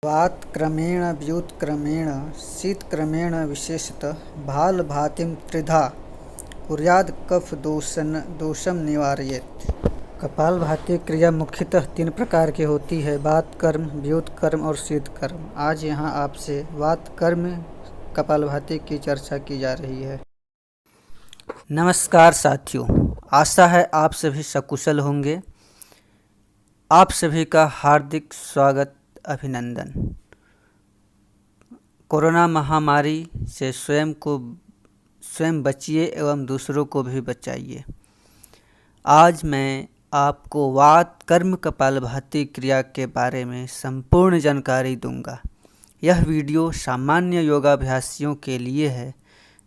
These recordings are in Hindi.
वातक्रमेण व्युत्क्रमेण शीतक्रमेण विशेषतः भालभातिं त्रिधा कुर्याद् कफदोषं निवारयेत्। कपालभाति क्रिया मुख्यतः 3 प्रकार की होती है: वातकर्म, व्युत्कर्म और शीतकर्म। आज यहाँ आपसे वातकर्म कपालभाति की चर्चा की जा रही है। नमस्कार साथियों, आशा है आप सभी सकुशल होंगे। आप सभी का हार्दिक स्वागत, अभिनंदन। कोरोना महामारी से स्वयं बचिए एवं दूसरों को भी बचाइए। आज मैं आपको वातकर्म कपालभाति क्रिया के बारे में संपूर्ण जानकारी दूंगा। यह वीडियो सामान्य योगाभ्यासियों के लिए है।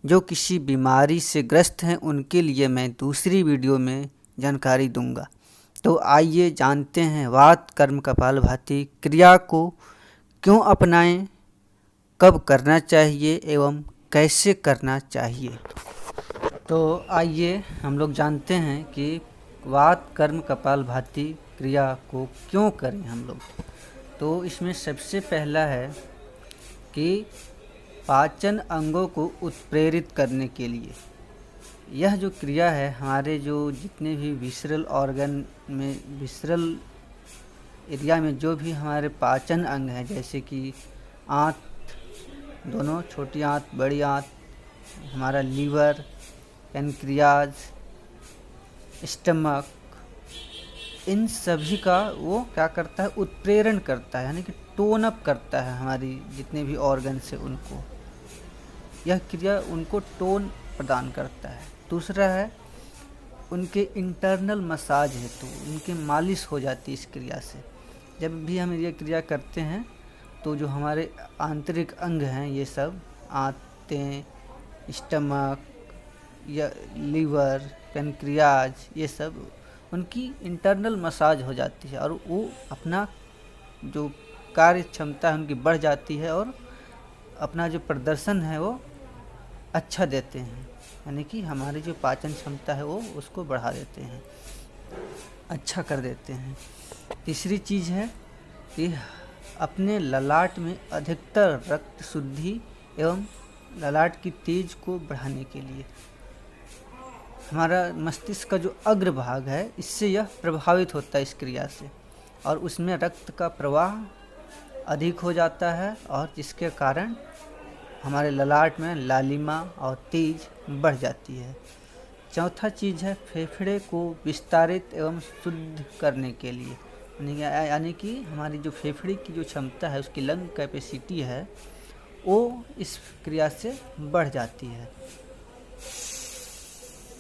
जो किसी बीमारी से ग्रस्त हैं उनके लिए मैं दूसरी वीडियो में जानकारी दूंगा। तो आइए जानते हैं वातकर्म कपालभाति क्रिया को क्यों अपनाएं, कब करना चाहिए एवं कैसे करना चाहिए। तो आइए हम लोग जानते हैं कि वातकर्म कपालभाति क्रिया को क्यों करें हम लोग। तो इसमें सबसे पहला है कि पाचन अंगों को उत्प्रेरित करने के लिए। यह जो क्रिया है हमारे जो जितने भी विसरल ऑर्गन में, विसरल एरिया में जो भी हमारे पाचन अंग हैं, जैसे कि आंत, दोनों छोटी आंत, बड़ी आंत, हमारा लीवर, पैनक्रियाज, स्टमक, इन सभी का वो क्या करता है, उत्प्रेरण करता है, यानी कि टोन अप करता है हमारी जितने भी ऑर्गन है उनको। यह क्रिया उनको टोन प्रदान करता है। दूसरा है उनके इंटरनल मसाज हेतु उनकी मालिश हो जाती है इस क्रिया से। जब भी हम ये क्रिया करते हैं तो जो हमारे आंतरिक अंग हैं, ये सब आंतें, स्टमक या लीवर, पैनक्रियाज, ये सब उनकी इंटरनल मसाज हो जाती है और वो अपना जो कार्य क्षमता है उनकी बढ़ जाती है और अपना जो प्रदर्शन है वो अच्छा देते हैं, यानी कि हमारी जो पाचन क्षमता है वो उसको बढ़ा देते हैं, अच्छा कर देते हैं। तीसरी चीज़ है कि अपने ललाट में अधिकतर रक्त शुद्धि एवं ललाट की तेज को बढ़ाने के लिए। हमारा मस्तिष्क का जो अग्रभाग है इससे यह प्रभावित होता है इस क्रिया से, और उसमें रक्त का प्रवाह अधिक हो जाता है और जिसके कारण हमारे ललाट में लालिमा और तेज बढ़ जाती है। चौथा चीज़ है फेफड़े को विस्तारित एवं शुद्ध करने के लिए, यानी कि हमारी जो फेफड़े की जो क्षमता है, उसकी लंग कैपेसिटी है, वो इस क्रिया से बढ़ जाती है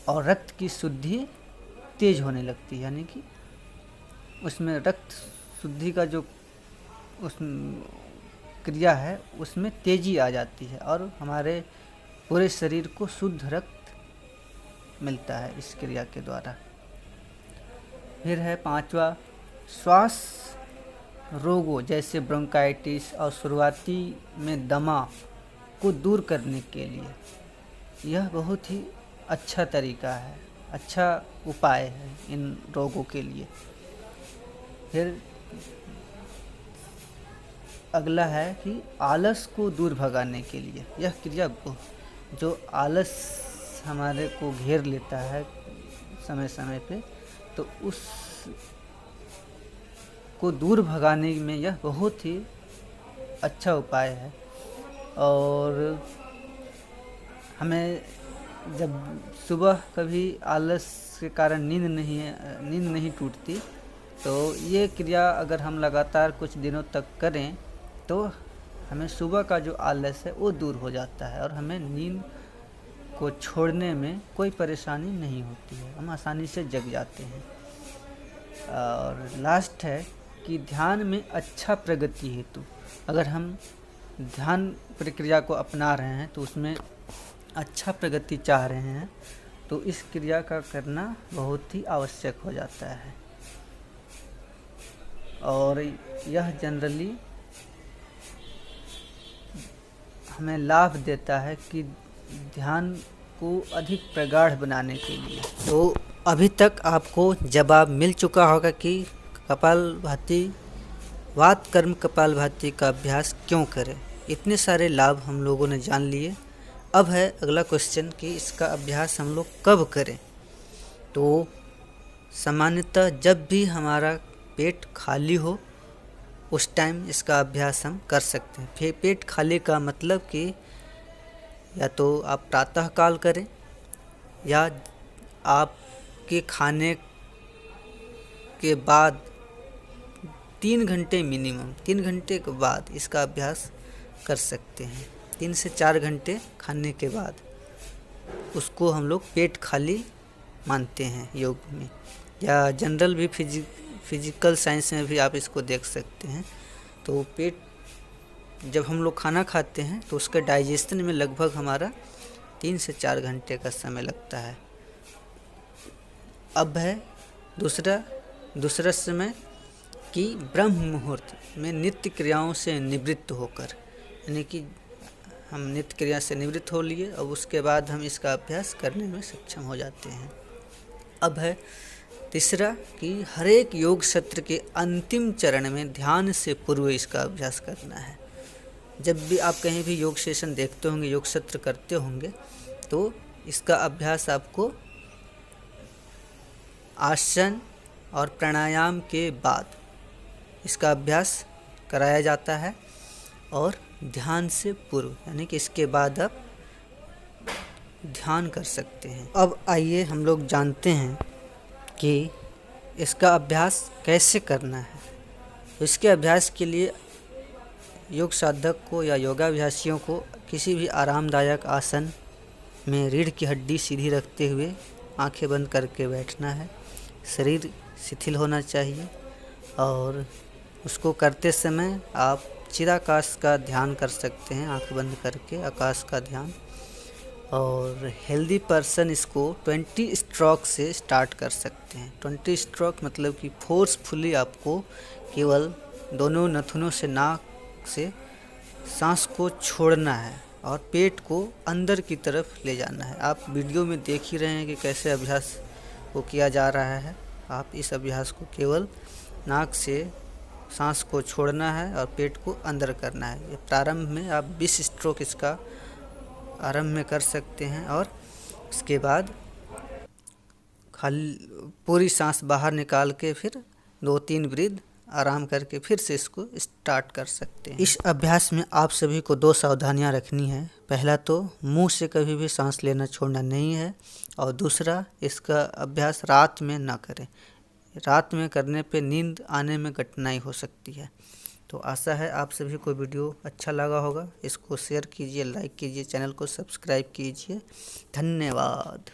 और रक्त की शुद्धि तेज होने लगती है, यानी कि उसमें रक्त शुद्धि का जो उस क्रिया है उसमें तेजी आ जाती है और हमारे पूरे शरीर को शुद्ध रक्त मिलता है इस क्रिया के द्वारा। फिर है 5वां, श्वास रोगों जैसे ब्रोंकाइटिस और शुरुआती में दमा को दूर करने के लिए। यह बहुत ही अच्छा तरीका है, अच्छा उपाय है इन रोगों के लिए। फिर अगला है कि आलस को दूर भगाने के लिए। यह क्रिया जो आलस हमारे को घेर लेता है समय समय पे, तो उस को दूर भगाने में यह बहुत ही अच्छा उपाय है। और हमें जब सुबह कभी आलस के कारण नींद नहीं टूटती, तो ये क्रिया अगर हम लगातार कुछ दिनों तक करें तो हमें सुबह का जो आलस है वो दूर हो जाता है और हमें नींद को छोड़ने में कोई परेशानी नहीं होती है, हम आसानी से जग जाते हैं। और लास्ट है कि ध्यान में अच्छा प्रगति हेतु, अगर हम ध्यान प्रक्रिया को अपना रहे हैं तो उसमें अच्छा प्रगति चाह रहे हैं तो इस क्रिया का करना बहुत ही आवश्यक हो जाता है। और यह जनरली हमें लाभ देता है कि ध्यान को अधिक प्रगाढ़ बनाने के लिए। तो अभी तक आपको जवाब मिल चुका होगा कि कपालभाति वात कर्म कपालभाति का अभ्यास क्यों करें? इतने सारे लाभ हम लोगों ने जान लिए। अब है अगला क्वेश्चन कि इसका अभ्यास हम लोग कब करें। तो सामान्यतः जब भी हमारा पेट खाली हो उस टाइम इसका अभ्यास हम कर सकते हैं। फिर पेट खाली का मतलब कि या तो आप प्रातः काल करें या आपके खाने के बाद 3 घंटे मिनिमम 3 घंटे के बाद इसका अभ्यास कर सकते हैं। 3 से 4 घंटे खाने के बाद उसको हम लोग पेट खाली मानते हैं योग में, या जनरल भी फिजिकल साइंस में भी आप इसको देख सकते हैं। तो पेट जब हम लोग खाना खाते हैं तो उसका डाइजेशन में लगभग हमारा 3 से 4 घंटे का समय लगता है। अब है दूसरा समय कि ब्रह्म मुहूर्त में नित्य क्रियाओं से निवृत्त होकर, यानी कि हम नित्य क्रिया से निवृत्त हो लिए और उसके बाद हम इसका अभ्यास करने में सक्षम हो जाते हैं। अब है तीसरा कि हर एक योग सत्र के अंतिम चरण में ध्यान से पूर्व इसका अभ्यास करना है। जब भी आप कहीं भी योग सेशन देखते होंगे, योग सत्र करते होंगे, तो इसका अभ्यास आपको आसन और प्राणायाम के बाद इसका अभ्यास कराया जाता है और ध्यान से पूर्व, यानी कि इसके बाद आप ध्यान कर सकते हैं। अब आइए हम लोग जानते हैं कि इसका अभ्यास कैसे करना है। तो इसके अभ्यास के लिए योग साधक को या योगाभ्यासियों को किसी भी आरामदायक आसन में रीढ़ की हड्डी सीधी रखते हुए आंखें बंद करके बैठना है। शरीर शिथिल होना चाहिए और उसको करते समय आप चिराकाश का ध्यान कर सकते हैं, आंख बंद करके आकाश का ध्यान। और हेल्दी पर्सन इसको 20 स्ट्रोक से स्टार्ट कर सकते हैं। 20 स्ट्रोक मतलब कि फोर्सफुली आपको केवल दोनों नथुनों से, नाक से सांस को छोड़ना है और पेट को अंदर की तरफ ले जाना है। आप वीडियो में देख ही रहे हैं कि कैसे अभ्यास को किया जा रहा है। आप इस अभ्यास को केवल नाक से सांस को छोड़ना है और पेट को अंदर करना है। ये प्रारंभ में आप 20 स्ट्रोक इसका आरंभ में कर सकते हैं और उसके बाद खाली पूरी सांस बाहर निकाल के फिर 2-3 ब्रीथ आराम करके फिर से इसको स्टार्ट कर सकते हैं। इस अभ्यास में आप सभी को 2 सावधानियां रखनी है। पहला तो मुंह से कभी भी सांस लेना छोड़ना नहीं है और दूसरा इसका अभ्यास रात में ना करें। रात में करने पे नींद आने में कठिनाई हो सकती है। तो आशा है आप सभी को वीडियो अच्छा लगा होगा। इसको शेयर कीजिए, लाइक कीजिए, चैनल को सब्सक्राइब कीजिए। धन्यवाद।